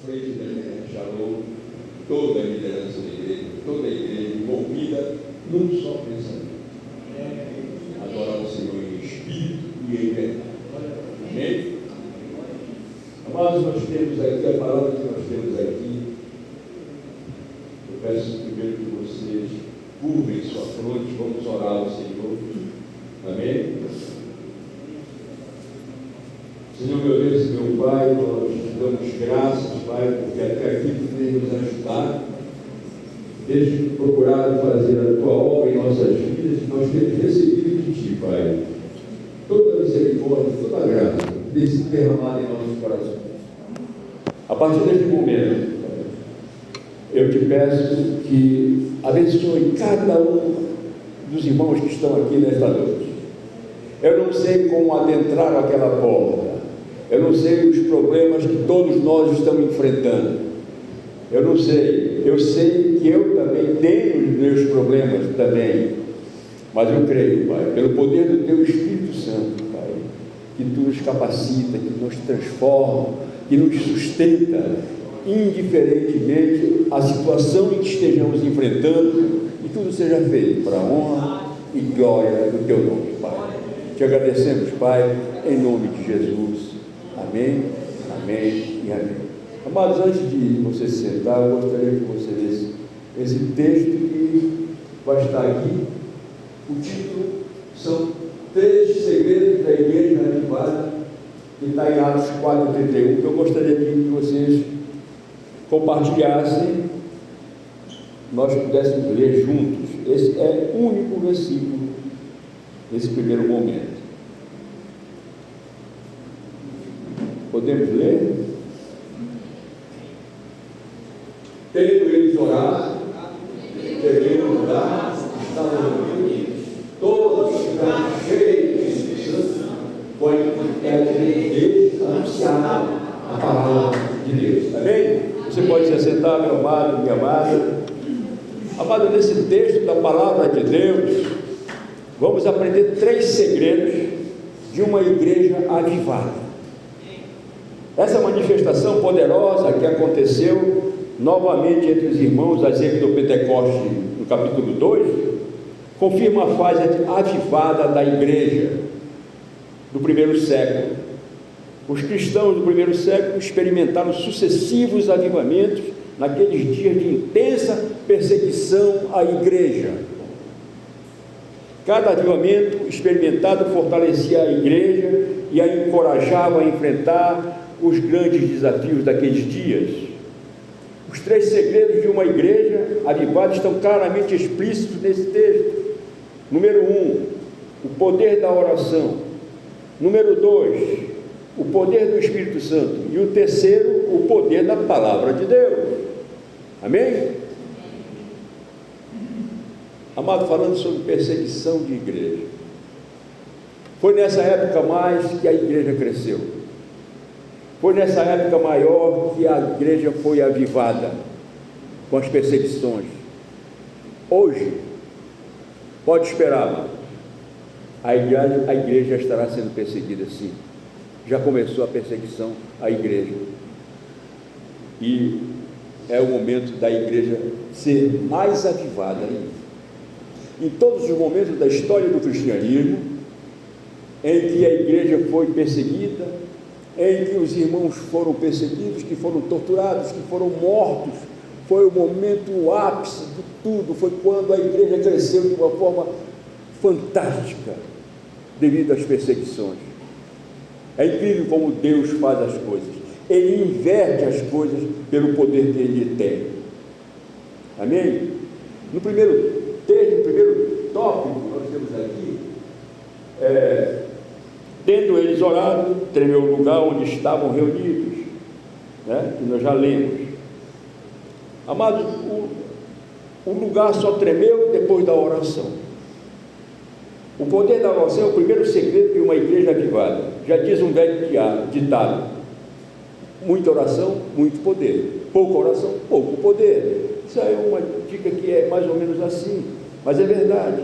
frente da igreja Shalom, toda a liderança da igreja, toda a igreja envolvida num só pensamento: adorar o Senhor em espírito e em verdade. Amém? Amados, nós temos aqui a palavra que nós temos aqui. Eu peço primeiro que vocês curvem sua fronte, vamos orar ao Senhor. Amém? Senhor, meu Deus e meu Pai, nós te damos graças, Pai, porque até aqui tu tem nos ajudado, desde procurar fazer a tua obra em nossas vidas, nós temos recebido de ti, Pai, toda a misericórdia, toda a graça, tem sido derramada em nossos corações. A partir deste momento, eu te peço que abençoe cada um dos irmãos que estão aqui nesta noite. Eu não sei como adentrar aquela porta, eu não sei os problemas que todos nós estamos enfrentando, eu não sei, eu sei que eu também tenho os meus problemas também, mas eu creio, Pai, pelo poder do Teu Espírito Santo, Pai, que Tu nos capacita, que nos transforma, que nos sustenta, indiferentemente à situação em que estejamos enfrentando, e tudo seja feito para a honra e glória do Teu nome, Pai. Te agradecemos, Pai, em nome de Jesus. Amém, amém e amém. Amados, antes de você se sentar, eu gostaria que você lesse esse texto que vai estar aqui. O título são 3 segredos da igreja avivada, que está em Atos 4:31, que eu gostaria que vocês compartilhassem, nós pudéssemos ler juntos. Esse é o único versículo nesse primeiro momento. Podemos ler? Tendo eles orado, devendo orar, estavam reunidos, todos ficaram cheios do Espírito Santo, com a integridade deles anunciaram a palavra de Deus. Amém? Você pode se assentar, meu amado, minha amada. Amado, nesse texto da palavra de Deus, vamos aprender 3 segredos de uma igreja avivada. Essa manifestação poderosa que aconteceu novamente entre os irmãos, a exemplo do Pentecoste, no capítulo 2, confirma a fase avivada da igreja do primeiro século. Os cristãos do primeiro século experimentaram sucessivos avivamentos naqueles dias de intensa perseguição à igreja. Cada avivamento experimentado fortalecia a igreja e a encorajava a enfrentar os grandes desafios daqueles dias. Os 3 segredos de uma igreja avivada estão claramente explícitos nesse texto. Número 1, o poder da oração. Número 2, o poder do Espírito Santo. E o terceiro, o poder da palavra de Deus. Amém? Amado, falando sobre perseguição de igreja, foi nessa época mais que a igreja cresceu. Foi nessa época maior que a igreja foi avivada com as perseguições. Hoje, pode esperar, mano, a igreja estará sendo perseguida, sim. Já começou a perseguição à igreja. E é o momento da igreja ser mais avivada ainda. Em todos os momentos da história do cristianismo, em que a igreja foi perseguida, em que os irmãos foram perseguidos, que foram torturados, que foram mortos, foi o momento, o ápice de tudo, foi quando a igreja cresceu de uma forma fantástica, devido às perseguições. É incrível como Deus faz as coisas, Ele inverte as coisas pelo poder que Ele tem. Amém? No primeiro texto, no primeiro tópico que nós temos aqui, tendo eles orado, tremeu o lugar onde estavam reunidos, né? Que nós já lemos. Amados, o lugar só tremeu depois da oração. O poder da oração é o primeiro segredo de uma igreja avivada. Já diz um velho ditado: muita oração, muito poder. Pouca oração, pouco poder. Isso é uma dica que é mais ou menos assim, mas é verdade.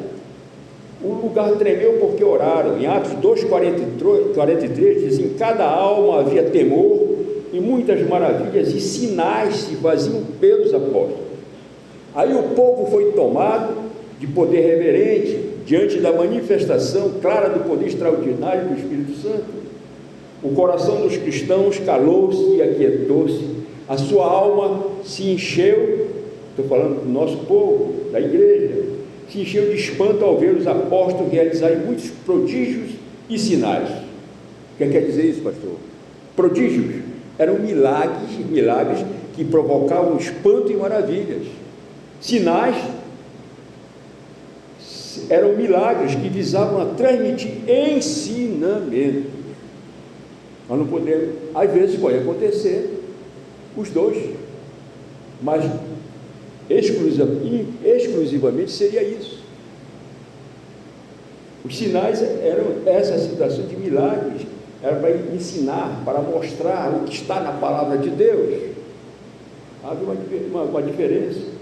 O lugar tremeu porque oraram. Em Atos 2:43 diz: em cada alma havia temor, e muitas maravilhas e sinais se faziam pelos apóstolos. Aí o povo foi tomado de poder reverente diante da manifestação clara do poder extraordinário do Espírito Santo. O coração dos cristãos calou-se e aquietou-se, a sua alma se encheu, estou falando do nosso povo, da igreja, se encheu de espanto ao ver os apóstolos realizarem muitos prodígios e sinais. O que quer dizer isso, pastor? Prodígios eram milagres que provocavam espanto e maravilhas. Sinais eram milagres que visavam a transmitir ensinamento. Nós não podemos, às vezes pode acontecer os dois, mas exclusivamente seria isso. Os sinais eram essa situação de milagres, era para ensinar, para mostrar o que está na palavra de Deus. Havia uma diferença.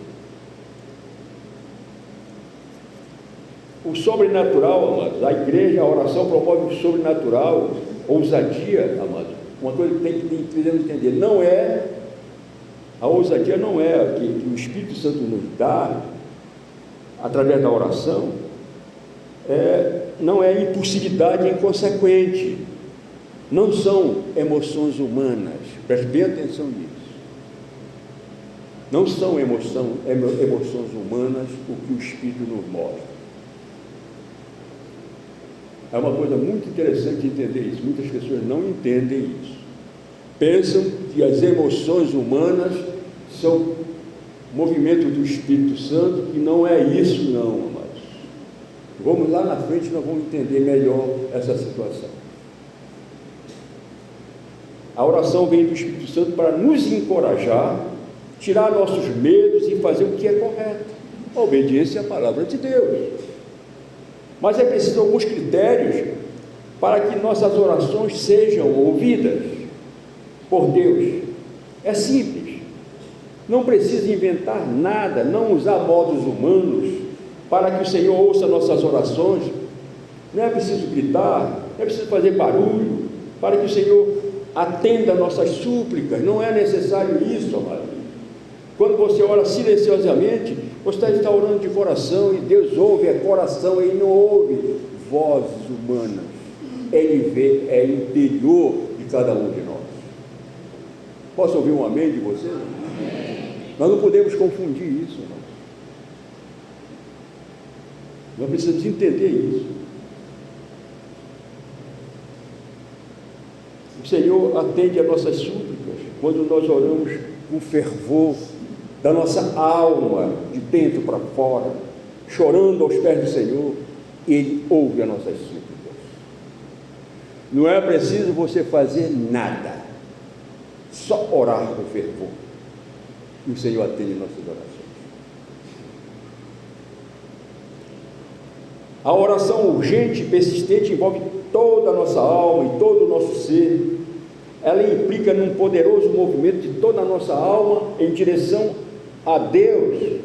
O sobrenatural, amados, a igreja, a oração promove o sobrenatural, ousadia, amados. Uma coisa que devemos entender, não é, a ousadia não é que o Espírito Santo nos dá, através da oração, não é impulsividade inconsequente, não são emoções humanas, preste bem atenção nisso. Não são emoções humanas o que o Espírito nos mostra. É uma coisa muito interessante entender isso. Muitas pessoas não entendem isso. Pensam que as emoções humanas são movimento do Espírito Santo, que não é isso não, amados. Vamos lá na frente, nós vamos entender melhor essa situação. A oração vem do Espírito Santo para nos encorajar, tirar nossos medos e fazer o que é correto. A obediência à palavra de Deus. Mas é preciso alguns critérios para que nossas orações sejam ouvidas por Deus. É simples. Não precisa inventar nada, não usar modos humanos para que o Senhor ouça nossas orações. Não é preciso gritar, não é preciso fazer barulho para que o Senhor atenda nossas súplicas. Não é necessário isso, amado. Quando você ora silenciosamente, você está orando de coração, e Deus ouve coração, Ele não ouve vozes humanas. Ele vê, é interior de cada um de nós. Posso ouvir um amém de vocês? Amém. Nós não podemos confundir isso, não. Nós precisamos entender isso. O Senhor atende a nossas súplicas quando nós oramos com fervor da nossa alma, de dentro para fora, chorando aos pés do Senhor. Ele ouve as nossas súplicas. Não é preciso você fazer nada, só orar com fervor, e o Senhor atende nossas orações. A oração urgente e persistente envolve toda a nossa alma e todo o nosso ser. Ela implica num poderoso movimento de toda a nossa alma em direção a Deus.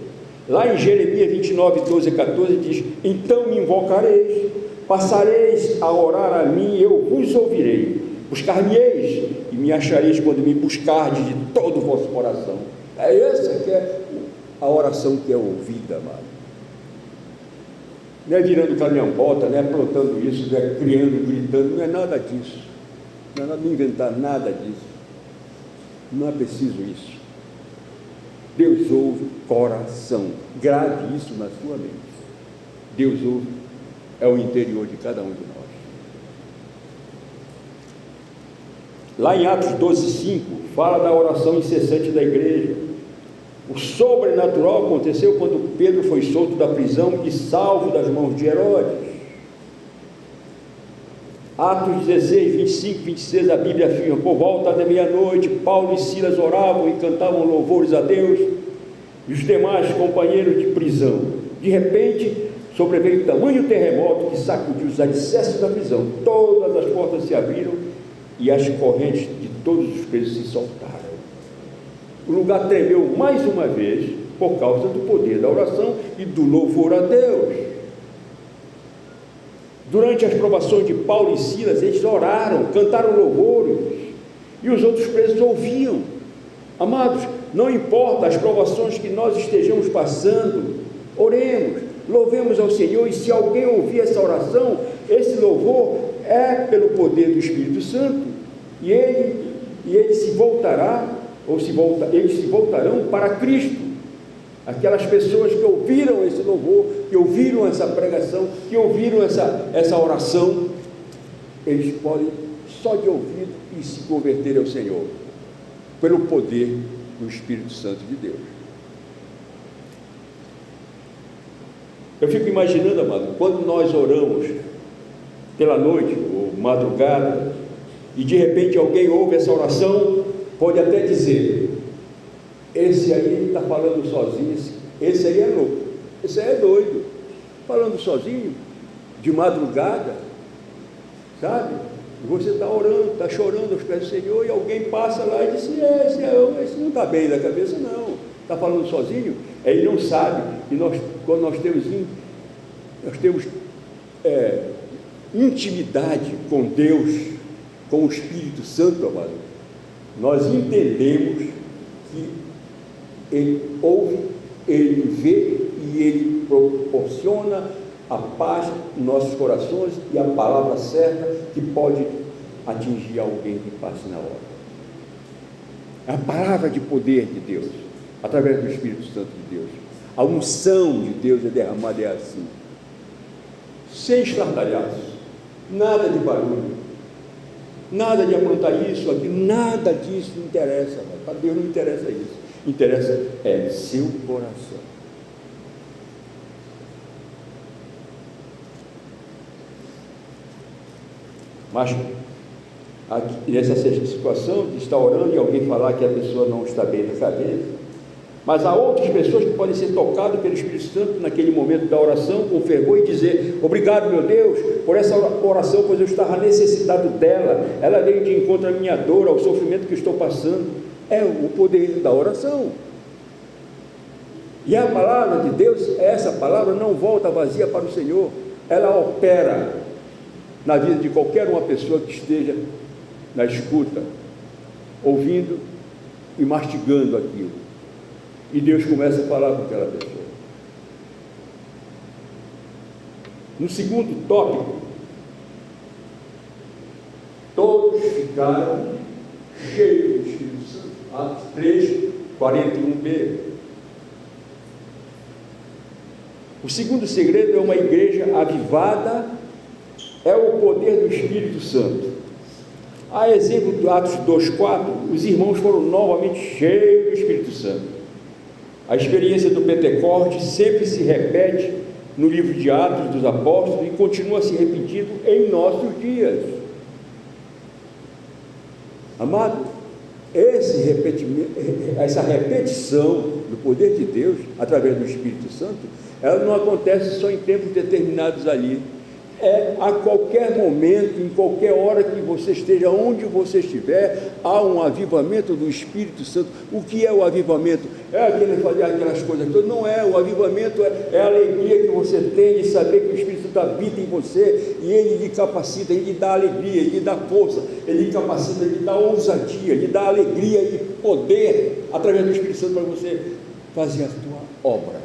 Lá em Jeremias 29, 12 e 14 diz: então me invocareis, passareis a orar a mim, eu vos ouvirei, buscar-me-eis e me achareis quando me buscardes de todo o vosso coração. É essa que é a oração que é ouvida, amado. Não é virando caminhão-bota, não é aprontando isso, não é criando, gritando, não é nada disso. Não é nada de inventar nada disso. Não é preciso isso. Deus ouve coração. Grave isso na sua mente. Deus ouve, é o interior de cada um de nós. Lá em Atos 12:5 fala da oração incessante da igreja. O sobrenatural aconteceu quando Pedro foi solto da prisão e salvo das mãos de Herodes. Atos 16, 25, 26, a Bíblia afirma: por volta da meia-noite, Paulo e Silas oravam e cantavam louvores a Deus, e os demais companheiros de prisão. De repente, sobreveio tamanho terremoto que sacudiu os alicerces da prisão. Todas as portas se abriram e as correntes de todos os presos se soltaram. O lugar tremeu mais uma vez por causa do poder da oração e do louvor a Deus. Durante as provações de Paulo e Silas, eles oraram, cantaram louvores, e os outros presos ouviam. Amados, não importa as provações que nós estejamos passando, oremos, louvemos ao Senhor, e se alguém ouvir essa oração, esse louvor é pelo poder do Espírito Santo, e ele se voltará, eles se voltarão para Cristo. Aquelas pessoas que ouviram esse louvor, que ouviram essa pregação, que ouviram essa oração, eles podem só de ouvido e se converter ao Senhor, pelo poder do Espírito Santo de Deus. Eu fico imaginando, amado, quando nós oramos pela noite ou madrugada, e de repente alguém ouve essa oração, pode até dizer: esse aí está falando sozinho, esse aí é louco, esse aí é doido, falando sozinho, de madrugada, sabe? E você está orando, está chorando aos pés do Senhor, e alguém passa lá e diz: esse não está bem da cabeça, não, está falando sozinho. Ele não sabe que quando nós temos intimidade com Deus, com o Espírito Santo, amado, nós entendemos que Ele ouve, Ele vê e Ele proporciona a paz nos nossos corações e a palavra certa que pode atingir alguém que passe na hora. A palavra de poder de Deus, através do Espírito Santo de Deus. A unção de Deus é derramada assim, sem estardalhaço, nada de barulho, nada de aprontar isso, aquilo, nada disso interessa. Para Deus não interessa isso. Interessa é seu coração. Mas aqui, nessa situação de estar orando e alguém falar que a pessoa não está bem na cabeça, mas há outras pessoas que podem ser tocadas pelo Espírito Santo naquele momento da oração com fervor e dizer: obrigado, meu Deus, por essa oração, pois eu estava necessitado dela, ela veio de encontro à minha dor, ao sofrimento que estou passando. É o poder da oração. E a palavra de Deus, essa palavra não volta vazia para o Senhor, ela opera na vida de qualquer uma pessoa que esteja na escuta, ouvindo e mastigando aquilo. E Deus começa a falar com aquela pessoa. No segundo tópico, todos ficaram cheios do Espírito Santo. Atos 3, 41b. O segundo segredo é uma igreja avivada, é o poder do Espírito Santo. A exemplo do Atos 2,4, os irmãos foram novamente cheios do Espírito Santo. A experiência do Pentecoste sempre se repete no livro de Atos dos Apóstolos e continua se repetindo em nossos dias. Amado, essa repetição do poder de Deus através do Espírito Santo, ela não acontece só em tempos determinados ali. É a qualquer momento, em qualquer hora que você esteja, onde você estiver, há um avivamento do Espírito Santo. O que é o avivamento? É aquele fazer aquelas coisas todas? Não é. O avivamento é a alegria que você tem de saber que o Espírito Santo habita em você e ele lhe capacita, ele lhe dá alegria, ele lhe dá força, ele lhe capacita, ele lhe dá ousadia, ele lhe dá alegria e poder através do Espírito Santo para você fazer a tua obra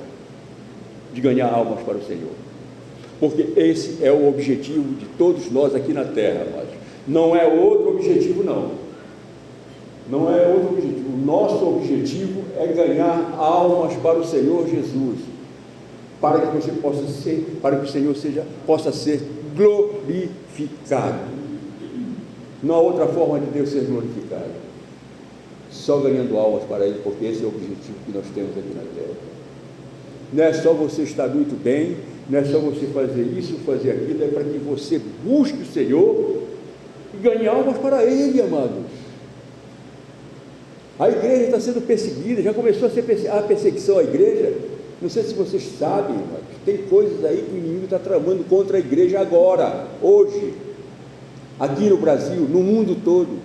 de ganhar almas para o Senhor. Porque esse é o objetivo de todos nós aqui na terra, mas não é outro objetivo, não. Não é outro objetivo. O nosso objetivo é ganhar almas para o Senhor Jesus, para que você possa ser, para que o Senhor possa ser glorificado. Não há outra forma de Deus ser glorificado, só ganhando almas para Ele, porque esse é o objetivo que nós temos aqui na terra. Não é só você estar muito bem, não é só você fazer isso, fazer aquilo, é para que você busque o Senhor e ganhe almas para Ele, amados. A igreja está sendo perseguida, já começou a ser a perseguição à igreja. Não sei se vocês sabem, mas tem coisas aí que o inimigo está tramando contra a igreja agora, hoje, aqui no Brasil, no mundo todo.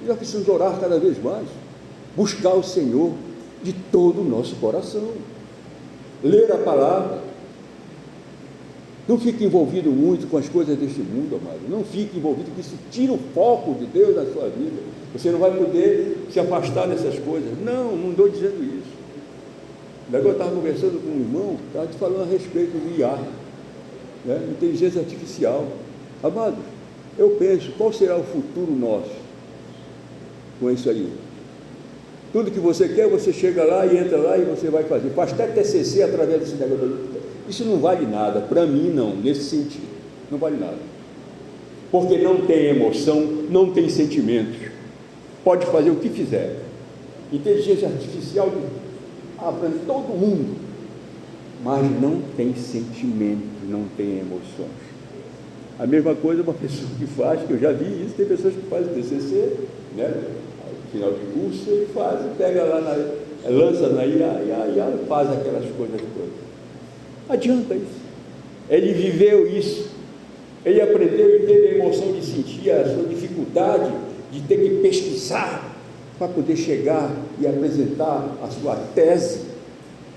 E nós precisamos orar cada vez mais, buscar o Senhor de todo o nosso coração, ler a palavra, Não fique envolvido muito com as coisas deste mundo, amado. Não fique envolvido, porque isso tira o foco de Deus na sua vida. Você não vai poder se afastar dessas coisas. Não estou dizendo isso. Agora eu estava conversando com um irmão, estava te falando a respeito do IA, né? Inteligência artificial. Amado, eu penso, qual será o futuro nosso com isso aí? Tudo que você quer, você chega lá e entra lá e você vai fazer. Faz até TCC através desse negócio. Isso não vale nada, para mim não, nesse sentido, não vale nada, porque não tem emoção, não tem sentimentos, pode fazer o que fizer, inteligência artificial abrange todo mundo, mas não tem sentimento, não tem emoções. A mesma coisa uma pessoa que faz, que eu já vi isso, tem pessoas que fazem TCC, né, no final de curso, ele faz, pega lá, lança na IA, faz aquelas coisas todas. Adianta isso. Ele viveu isso. Ele aprendeu e teve a emoção de sentir a sua dificuldade de ter que pesquisar para poder chegar e apresentar a sua tese.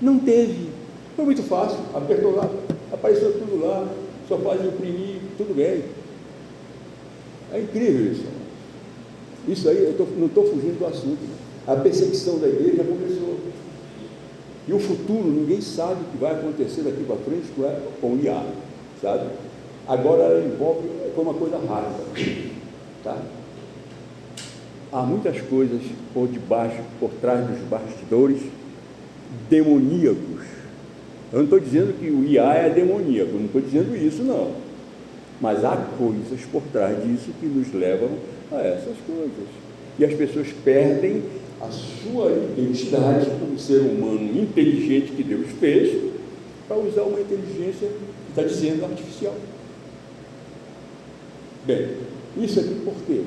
Não teve. Foi muito fácil. Apertou lá, apareceu tudo lá, só faz imprimir, tudo bem. É incrível isso. Isso aí, eu não estou fugindo do assunto. A perseguição da igreja começou. E o futuro, ninguém sabe o que vai acontecer daqui para frente com o IA, sabe? Agora ela envolve, foi uma coisa rápida, tá? Há muitas coisas por debaixo, por trás dos bastidores, demoníacos. Eu não estou dizendo que o IA é demoníaco, não estou dizendo isso não. Mas há coisas por trás disso que nos levam a essas coisas. E as pessoas perdem a sua identidade como ser humano inteligente que Deus fez, para usar uma inteligência que está dizendo artificial. Bem, isso aqui por quê?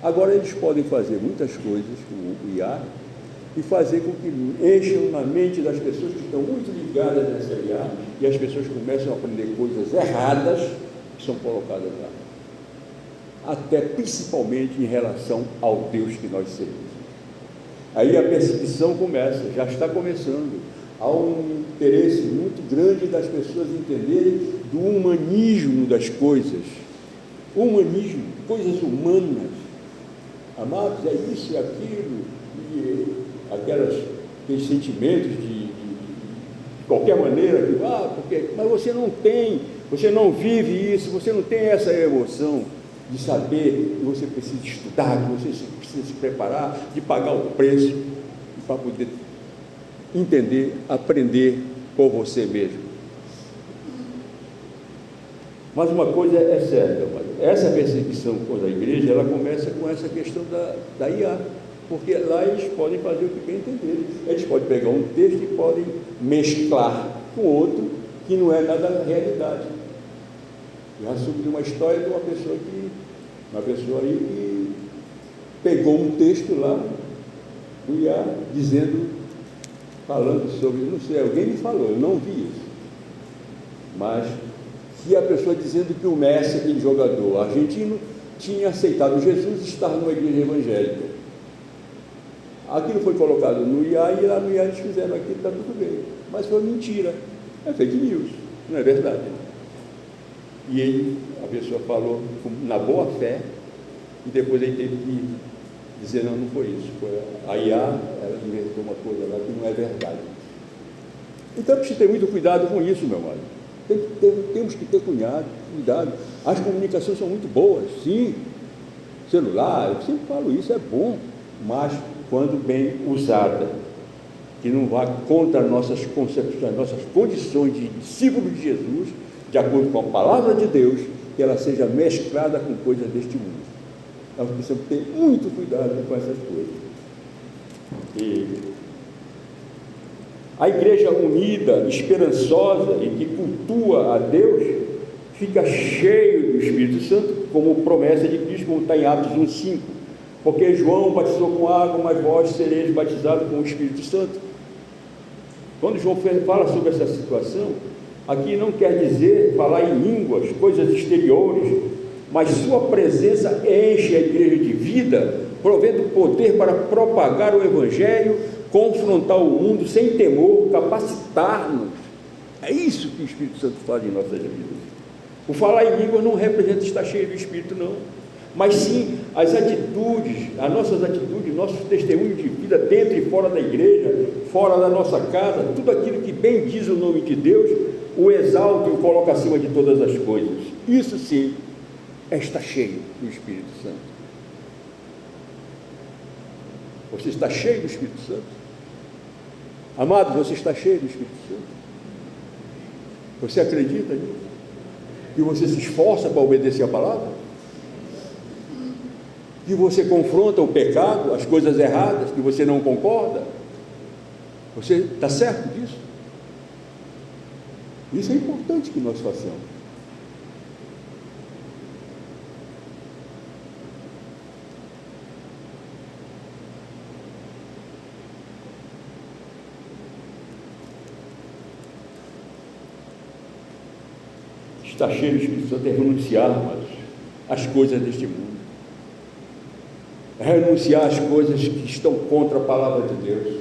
Agora eles podem fazer muitas coisas com o IA e fazer com que encham na mente das pessoas que estão muito ligadas nessa IA, e as pessoas começam a aprender coisas erradas que são colocadas lá, até principalmente em relação ao Deus que nós servimos. Aí a perseguição começa, já está começando. Há um interesse muito grande das pessoas entenderem do humanismo das coisas. Humanismo, coisas humanas. Amados, é isso e aquilo, e aqueles sentimentos de qualquer maneira, mas você não tem, você não vive isso, você não tem essa emoção de saber que você precisa estudar, que você precisa se preparar, de pagar o preço para poder entender, aprender por você mesmo. Mas uma coisa é certa, essa perseguição contra a igreja, ela começa com essa questão da IA, porque lá eles podem fazer o que bem entenderem. Eles podem pegar um texto e podem mesclar com outro que não é nada da realidade. Já soube de uma história de uma pessoa aí que pegou um texto lá do IA falando sobre, não sei, alguém me falou, eu não vi isso, mas que a pessoa dizendo que o Messi, aquele jogador argentino, tinha aceitado Jesus e estava numa igreja evangélica. Aquilo foi colocado no IA e lá no IA eles fizeram aquilo, está tudo bem, mas foi mentira, é fake news, não é verdade. E a pessoa falou na boa fé, e depois ele teve que dizer, não foi isso, foi a IA, ela inventou uma coisa lá que não é verdade. Então precisa ter muito cuidado com isso, meu amado. Temos que ter cuidado. As comunicações são muito boas, sim, celular, eu sempre falo isso, é bom, mas quando bem usada, que não vá contra nossas concepções, nossas condições de discípulo de Jesus, de acordo com a palavra de Deus, que ela seja mesclada com coisas deste mundo. Nós precisamos ter muito cuidado com essas coisas. E a igreja unida, esperançosa e que cultua a Deus, fica cheio do Espírito Santo, como promessa de Cristo, como está em Atos 1,5. Porque João batizou com água, mas vós sereis batizados com o Espírito Santo. Quando João fala sobre essa situação, aqui não quer dizer falar em línguas, coisas exteriores, mas sua presença enche a igreja de vida, provendo poder para propagar o Evangelho, confrontar o mundo sem temor, capacitar-nos. É isso que o Espírito Santo faz em nossas vidas. O falar em língua não representa estar cheio do Espírito, não, mas sim as atitudes, as nossas atitudes, nossos testemunhos de vida dentro e fora da igreja, fora da nossa casa, tudo aquilo que bem diz o nome de Deus, o exalta e o coloca acima de todas as coisas. Isso sim é estar cheio do Espírito Santo. Você está cheio do Espírito Santo? Amado, você está cheio do Espírito Santo? Você acredita nisso? E você se esforça para obedecer a palavra? Que você confronta o pecado, as coisas erradas, que você não concorda? Você está certo disso? Isso é importante que nós façamos. Estar cheio do Espírito Santo é renunciar, amados, às coisas deste mundo. Renunciar às coisas que estão contra a palavra de Deus.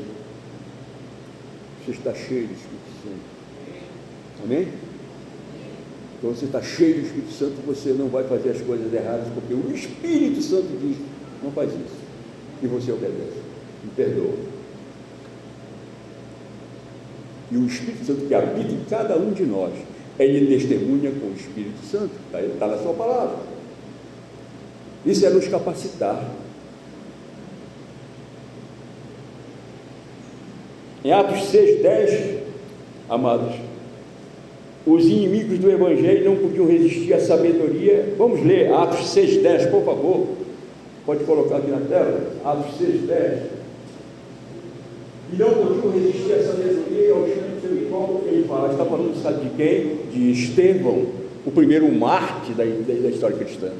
Você está cheio do Espírito Santo. Amém? Então você está cheio do Espírito Santo, você não vai fazer as coisas erradas, porque o Espírito Santo diz, não faz isso. E você obedece. Me perdoa. E o Espírito Santo que habita em cada um de nós, ele testemunha com o Espírito Santo. Está na sua palavra. Isso é nos capacitar. Em Atos 6:10, amados, os inimigos do Evangelho não podiam resistir à sabedoria. Vamos ler Atos 6:10, por favor. Pode colocar aqui na tela. Atos 6:10. E não podiam resistir à sabedoria e ao Espírito Santo, que ele fala. Está falando, sabe de quem? De Estevão, o primeiro mártir da história cristã.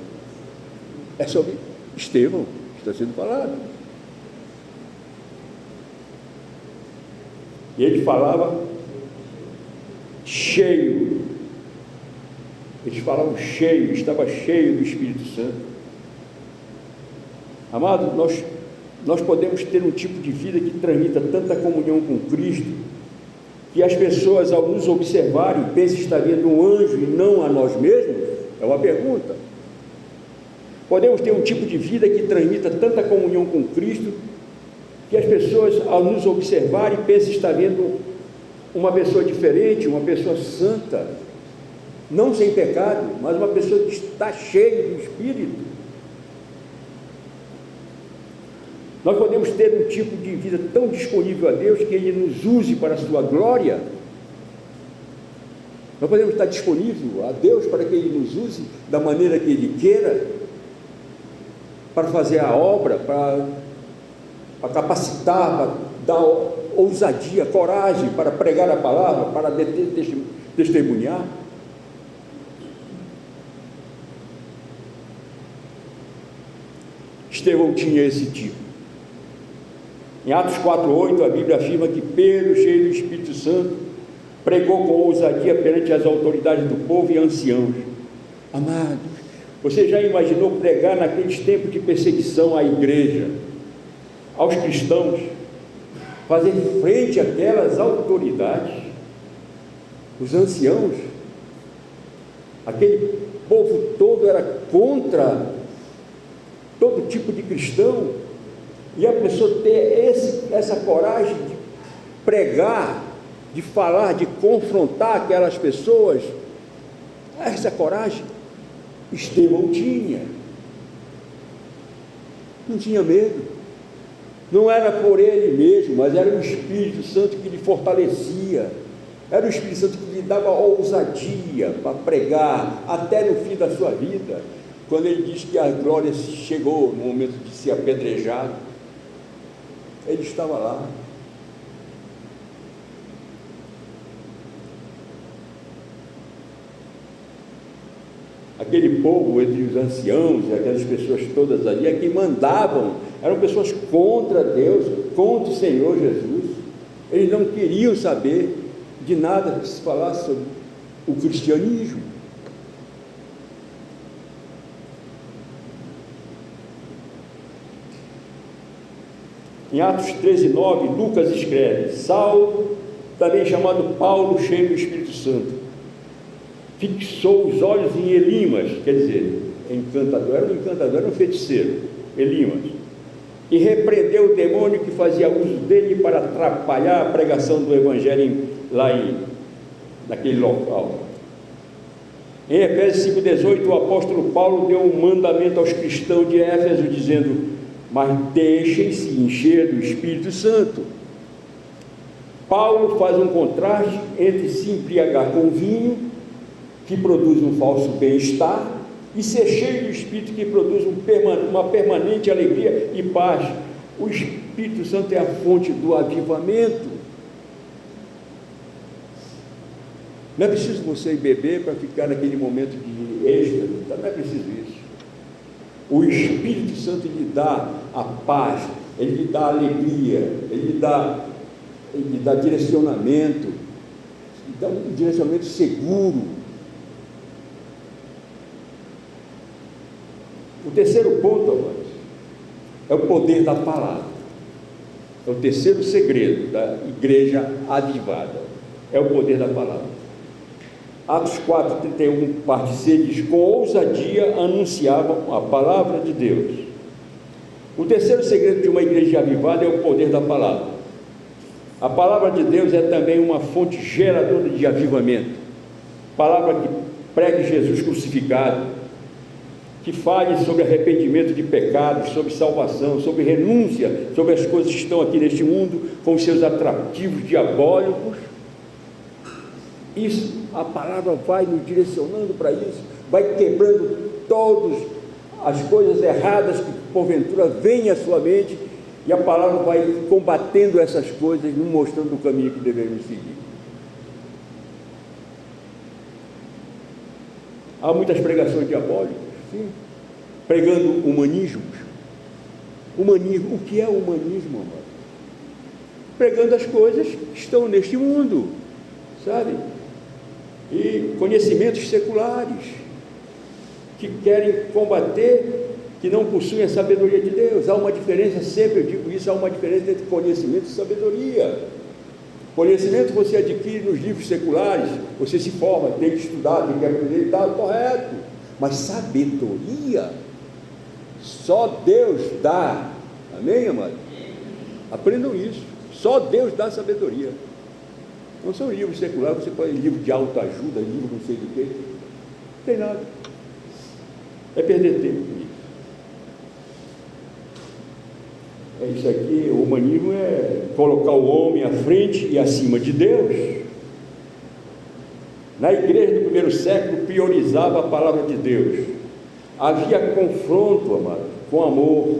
É sobre Estevão que está sendo falado. E ele falava cheio, eles falavam cheio, estava cheio do Espírito Santo. Amado, nós podemos ter um tipo de vida que transmita tanta comunhão com Cristo, que as pessoas, ao nos observarem, pensem estar vendo um anjo e não a nós mesmos? É uma pergunta. Podemos ter um tipo de vida que transmita tanta comunhão com Cristo, que as pessoas, ao nos observarem, pensem estar vendo uma pessoa diferente, uma pessoa santa, não sem pecado, mas uma pessoa que está cheia do Espírito. Nós podemos ter um tipo de vida tão disponível a Deus, que Ele nos use para a sua glória. Nós podemos estar disponível a Deus para que Ele nos use da maneira que Ele queira, para fazer a obra, para capacitar, para dar ousadia, coragem para pregar a palavra, para testemunhar. Estevão tinha esse tipo. Em Atos 4:8, a Bíblia afirma que Pedro, cheio do Espírito Santo, pregou com ousadia perante as autoridades do povo e anciãos. Amados, você já imaginou pregar naqueles tempos de perseguição à igreja, aos cristãos, fazer frente àquelas autoridades, os anciãos, aquele povo todo era contra todo tipo de cristão, e a pessoa ter essa coragem de pregar, de falar, de confrontar aquelas pessoas, essa coragem Estevão tinha. Não tinha medo. Não era por ele mesmo, mas era o Espírito Santo que lhe fortalecia. Era o Espírito Santo que lhe dava ousadia para pregar até no fim da sua vida. Quando ele diz que a glória chegou no momento de ser apedrejado, ele estava lá. Aquele povo, entre os anciãos e aquelas pessoas todas ali, é que mandavam, eram pessoas contra Deus, contra o Senhor Jesus. Eles não queriam saber de nada que se falasse sobre o cristianismo. Em Atos 13:9, Lucas escreve: Saulo, também chamado Paulo, cheio do Espírito Santo, fixou os olhos em Elimas, quer dizer, encantador, era um feiticeiro, Elimas, e repreendeu o demônio que fazia uso dele para atrapalhar a pregação do evangelho naquele local. Em Efésios 5,18, o apóstolo Paulo deu um mandamento aos cristãos de Éfeso, dizendo: mas deixem-se encher do Espírito Santo. Paulo faz um contraste entre se embriagar com vinho, que produz um falso bem-estar, e ser cheio do Espírito, que produz uma permanente alegria e paz. O Espírito Santo é a fonte do avivamento. Não é preciso você ir beber para ficar naquele momento de êxtase, não é preciso isso. O Espírito Santo lhe dá a paz, ele lhe dá a alegria, ele lhe dá direcionamento, lhe dá um direcionamento seguro. O terceiro ponto, amados, é o poder da palavra. É o terceiro segredo da igreja avivada, é o poder da palavra. Atos 4:31, parte C, diz: com ousadia anunciavam a palavra de Deus. O terceiro segredo de uma igreja avivada é o poder da palavra. A palavra de Deus é também uma fonte geradora de avivamento. Palavra que pregue Jesus crucificado, que fale sobre arrependimento de pecados, sobre salvação, sobre renúncia, sobre as coisas que estão aqui neste mundo, com os seus atrativos diabólicos. Isso, a palavra vai nos direcionando para isso, vai quebrando todas as coisas erradas que porventura vêm à sua mente, e a palavra vai combatendo essas coisas, nos mostrando o caminho que devemos seguir. Há muitas pregações diabólicas, sim, pregando humanismos. Humanismo, o que é humanismo, amado? Pregando as coisas que estão neste mundo, sabe? E conhecimentos seculares, que querem combater, que não possuem a sabedoria de Deus. Há uma diferença, sempre eu digo isso, há uma diferença entre conhecimento e sabedoria. Conhecimento você adquire nos livros seculares, você se forma, tem que estudar, tem que aprender, está correto. Mas sabedoria, só Deus dá. Amém, amado? Aprendam isso. Só Deus dá sabedoria. Não são livros seculares, você pode livro de autoajuda, livro não sei do que. Não tem nada. É perder tempo com isso. É isso aqui, o humanismo é colocar o homem à frente e acima de Deus. Na igreja do primeiro século, priorizava a palavra de Deus. Havia confronto, amado, com amor.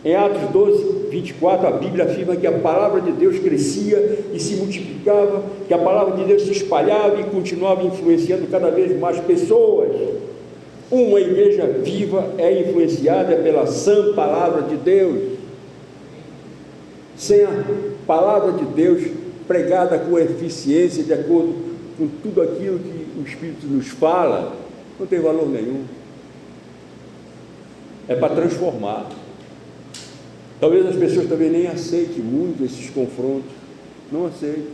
Em Atos 12:24, a Bíblia afirma que a palavra de Deus crescia e se multiplicava, que a palavra de Deus se espalhava e continuava influenciando cada vez mais pessoas. Uma igreja viva é influenciada pela sã palavra de Deus. Sem a palavra de Deus pregada com eficiência, de acordo com tudo aquilo que o Espírito nos fala, não tem valor nenhum. É para transformar. Talvez as pessoas também nem aceitem muito esses confrontos, não aceitem.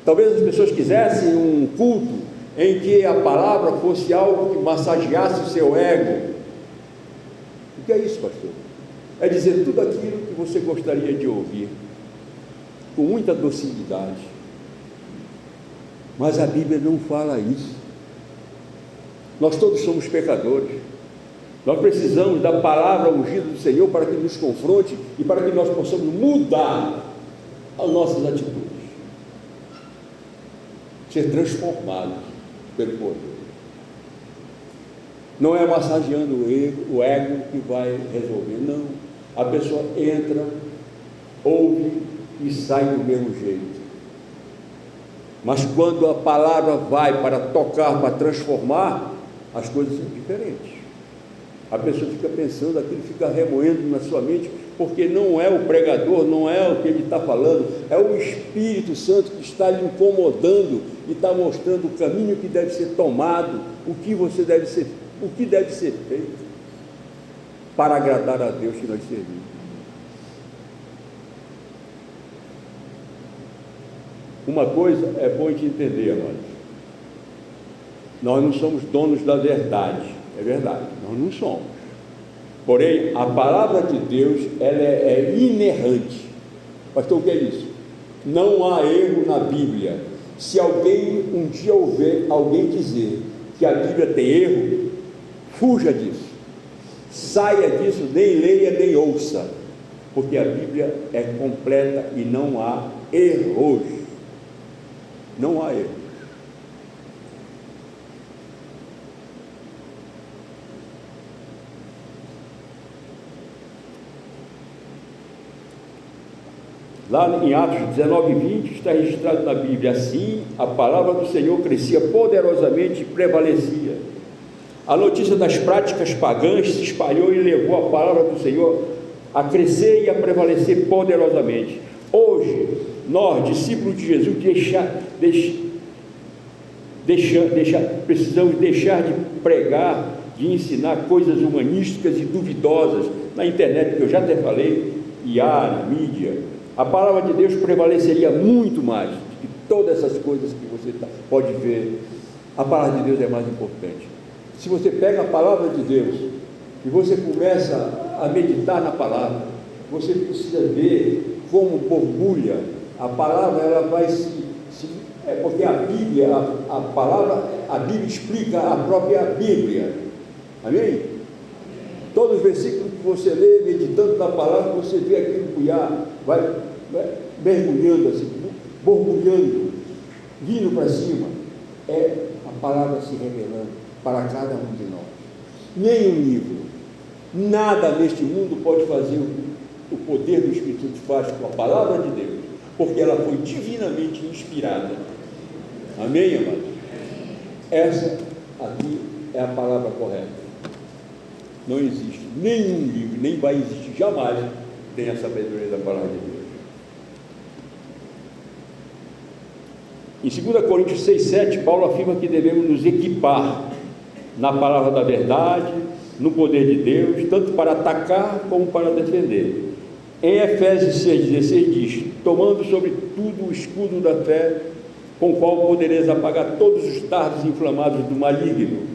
Talvez as pessoas quisessem um culto em que a palavra fosse algo que massageasse o seu ego. O que é isso, pastor? É dizer tudo aquilo que você gostaria de ouvir, com muita docilidade. Mas a Bíblia não fala isso. Nós todos somos pecadores. Nós precisamos da palavra ungida do Senhor para que nos confronte e para que nós possamos mudar as nossas atitudes, ser transformados pelo poder. Não é massageando o ego que vai resolver, não. A pessoa entra, ouve e sai do mesmo jeito. Mas quando a palavra vai para tocar, para transformar, as coisas são diferentes. A pessoa fica pensando, aquilo fica remoendo na sua mente, porque não é o pregador, não é o que ele está falando, é o Espírito Santo que está lhe incomodando e está mostrando o caminho que deve ser tomado, o que deve ser feito para agradar a Deus que nós servimos. Uma coisa é bom de entender, amados. Nós não somos donos da verdade, é verdade, nós não somos. Porém, a palavra de Deus, ela é inerrante. Pastor, o que é isso? Não há erro na Bíblia. Se alguém um dia ouvir alguém dizer que a Bíblia tem erro, fuja disso. Saia disso, nem leia, nem ouça. Porque a Bíblia é completa e não há erros. Não há erros. Lá em Atos 19 e 20 está registrado na Bíblia: assim a palavra do Senhor crescia poderosamente e prevalecia. A notícia das práticas pagãs se espalhou e levou a palavra do Senhor a crescer e a prevalecer poderosamente. Hoje, nós, discípulos de Jesus, precisamos deixar de pregar, de ensinar coisas humanísticas e duvidosas na internet, que eu já até falei, IA, mídia. A palavra de Deus prevaleceria muito mais do que todas essas coisas que você pode ver. A palavra de Deus é mais importante. Se você pega a palavra de Deus e você começa a meditar na palavra, você precisa ver como borbulha a palavra. Ela vai porque a Bíblia, a Bíblia explica a própria Bíblia. Amém? Todos os versículos que você lê, meditando na palavra, você vê aquele buiar, vai mergulhando assim, borbulhando, vindo para cima. É a palavra se revelando para cada um de nós. Nenhum livro, nada neste mundo pode fazer o poder do Espírito Santo faz com a palavra de Deus, porque ela foi divinamente inspirada. Amém, amados? Essa aqui é a palavra correta. Não existe nenhum livro, nem vai existir jamais, que tenha a sabedoria da palavra de Deus. Em 2 Coríntios 6,7, Paulo afirma que devemos nos equipar na palavra da verdade, no poder de Deus, tanto para atacar como para defender. Em Efésios 6,16 diz: tomando sobre tudo o escudo da fé, com o qual podereis apagar todos os dardos inflamados do maligno.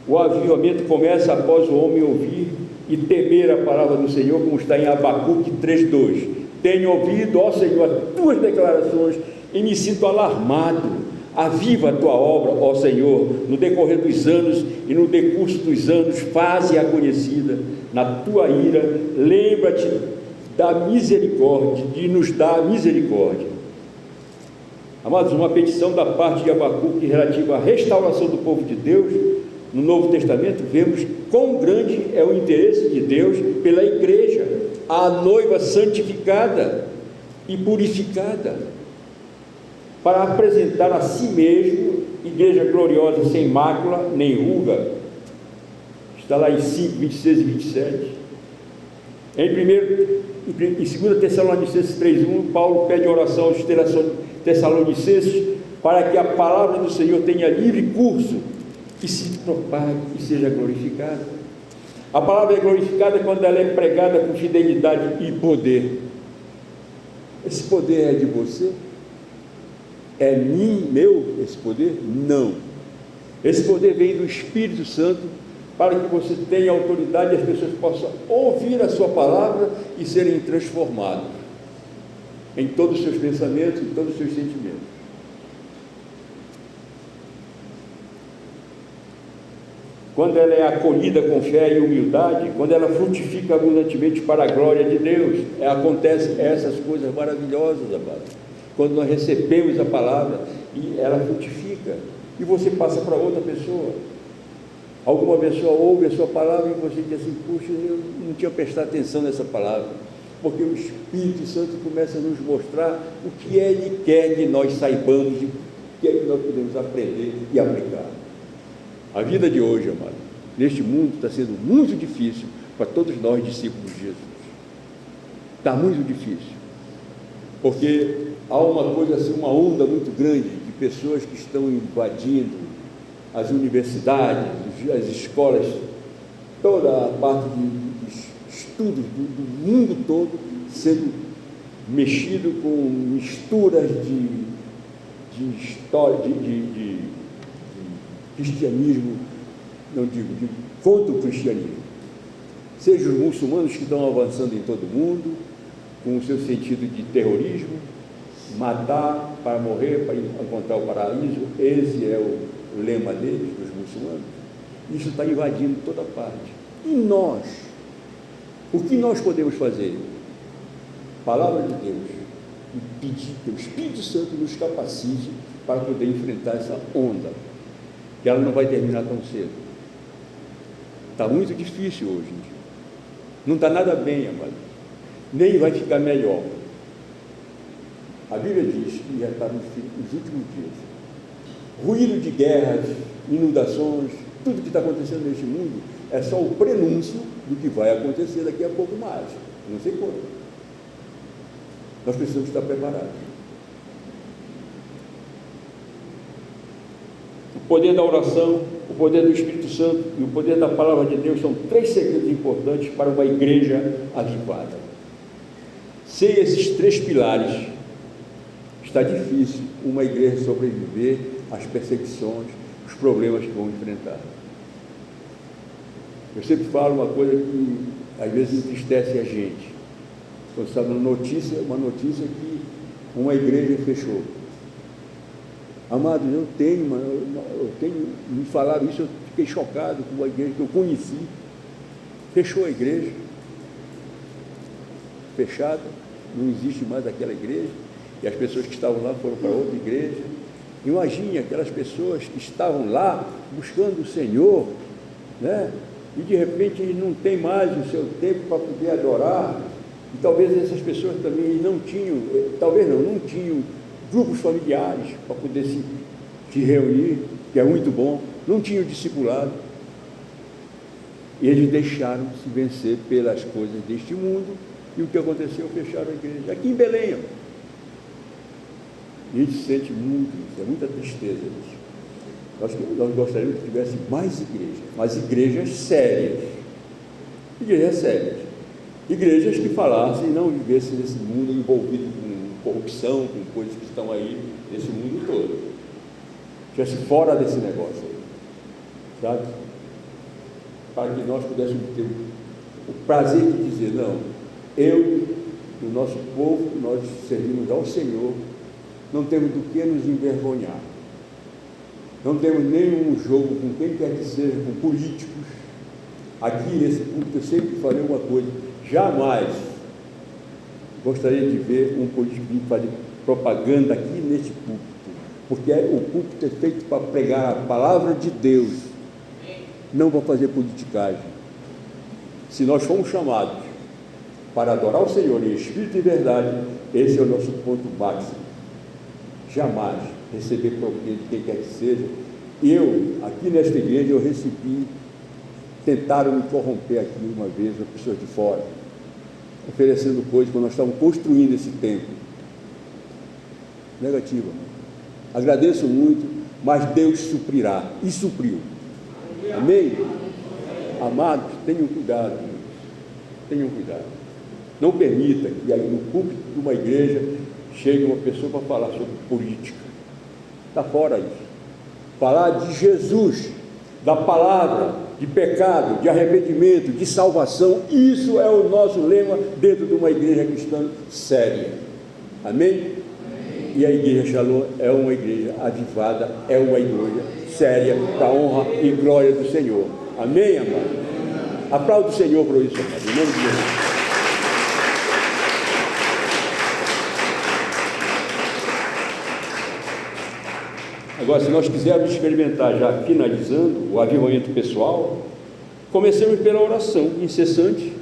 O avivamento começa após o homem ouvir e temer a palavra do Senhor, como está em Abacuque 3,2. Tenho ouvido, ó Senhor, as tuas declarações e me sinto alarmado. Aviva a tua obra, ó Senhor, no decorrer dos anos e no decurso dos anos, faze-a conhecida. Na tua ira, lembra-te da misericórdia, de nos dar misericórdia. Amados, uma petição da parte de Abacuque relativa à restauração do povo de Deus. No Novo Testamento vemos quão grande é o interesse de Deus pela igreja, a noiva santificada e purificada, para apresentar a si mesmo igreja gloriosa, sem mácula nem ruga. Está lá em 5, 26 e 27. Em 2 Tessalonicenses 3,1, Paulo pede oração aos Tessalonicenses para que a palavra do Senhor tenha livre curso e se propague e seja glorificada. A palavra é glorificada quando ela é pregada com fidelidade e poder. Esse poder é de você? É meu esse poder? Não. Esse poder vem do Espírito Santo, para que você tenha autoridade e as pessoas possam ouvir a sua palavra e serem transformados em todos os seus pensamentos, em todos os seus sentimentos. Quando ela é acolhida com fé e humildade, quando ela frutifica abundantemente para a glória de Deus, acontecem essas coisas maravilhosas, amados. Quando nós recebemos a palavra e ela frutifica, e você passa para outra pessoa. Alguma pessoa ouve a sua palavra e você diz assim: puxa, eu não tinha prestado atenção nessa palavra, porque o Espírito Santo começa a nos mostrar o que Ele quer que nós saibamos e o que é que nós podemos aprender e aplicar. A vida de hoje, amado, neste mundo está sendo muito difícil para todos nós, discípulos de Jesus. Está muito difícil, porque há uma coisa assim, uma onda muito grande de pessoas que estão invadindo as universidades, as escolas, toda a parte de estudos do mundo todo, sendo mexido com misturas de história, de cristianismo, não digo contra o cristianismo. Seja os muçulmanos que estão avançando em todo o mundo, com o seu sentido de terrorismo, matar para morrer, para encontrar o paraíso, esse é o lema deles, dos muçulmanos. Isso está invadindo toda parte. E nós? O que nós podemos fazer? Palavra de Deus, e pedir que o Espírito Santo nos capacite para poder enfrentar essa onda, que ela não vai terminar tão cedo. Está muito difícil hoje em dia. Não está nada bem, amado. Nem vai ficar melhor. A Bíblia diz que já está nos últimos dias. Ruído de guerras, inundações, tudo que está acontecendo neste mundo é só o prenúncio do que vai acontecer daqui a pouco mais. Não sei quando. Nós precisamos estar preparados. O poder da oração, o poder do Espírito Santo e o poder da palavra de Deus são 3 segredos importantes para uma igreja avivada. Sem esses 3 pilares, está difícil uma igreja sobreviver às perseguições, os problemas que vão enfrentar. Eu sempre falo uma coisa que às vezes entristece a gente. Quando está uma notícia que uma igreja fechou. Amado, me falaram isso, eu fiquei chocado com uma igreja que eu conheci. Fechou a igreja. Fechada, não existe mais aquela igreja. E as pessoas que estavam lá foram para outra igreja. Imagine aquelas pessoas que estavam lá buscando o Senhor, né? E de repente eles não têm mais o seu tempo para poder adorar. E talvez essas pessoas também não tinham grupos familiares para poder se reunir, que é muito bom, não tinham discipulado. E eles deixaram-se vencer pelas coisas deste mundo, e o que aconteceu? Fecharam a igreja. Aqui em Belém, a gente sente muito isso, é muita tristeza isso. Nós gostaríamos que tivesse mais igrejas, mas igrejas sérias. Igrejas sérias. Igrejas que falassem e não vivessem nesse mundo envolvido com corrupção, com coisas que estão aí nesse mundo todo. Estivesse fora desse negócio aí, sabe? Para que nós pudéssemos ter o prazer de dizer, não, eu e o nosso povo, nós servimos ao Senhor, não temos do que nos envergonhar. Não temos nenhum jogo com quem quer que seja, com políticos. Aqui nesse púlpito eu sempre falei uma coisa, jamais gostaria de ver um político vir fazer propaganda aqui nesse púlpito, porque o púlpito é feito para pregar a palavra de Deus, não para fazer politicagem. Se nós fomos chamados para adorar o Senhor em espírito e verdade, esse é o nosso ponto máximo. Jamais receber propina de quem quer que seja. Eu, aqui nesta igreja, eu recebi, tentaram me corromper aqui uma vez, uma pessoa de fora, oferecendo coisas quando nós estávamos construindo esse templo. Negativa. Agradeço muito, mas Deus suprirá, e supriu. Amém? Amados, tenham cuidado, tenham cuidado. Não permita que aí no púlpito de uma igreja chegue uma pessoa para falar sobre política. Está fora isso. Falar de Jesus, da palavra, de pecado, de arrependimento, de salvação, isso é o nosso lema dentro de uma igreja cristã séria. Amém? Amém. E a igreja Shalom é uma igreja avivada, é uma igreja séria, para a honra e glória do Senhor. Amém, amado? Aplauda o Senhor por isso, amado, em nome de Jesus. Agora, se nós quisermos experimentar, já finalizando o avivamento pessoal, comecemos pela oração incessante,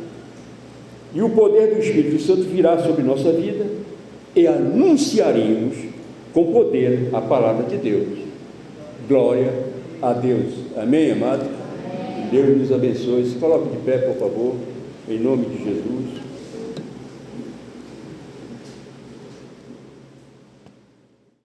e o poder do Espírito Santo virá sobre nossa vida, e anunciaremos com poder a palavra de Deus. Glória a Deus. Amém, amado? Deus nos abençoe. Se coloque de pé, por favor, em nome de Jesus.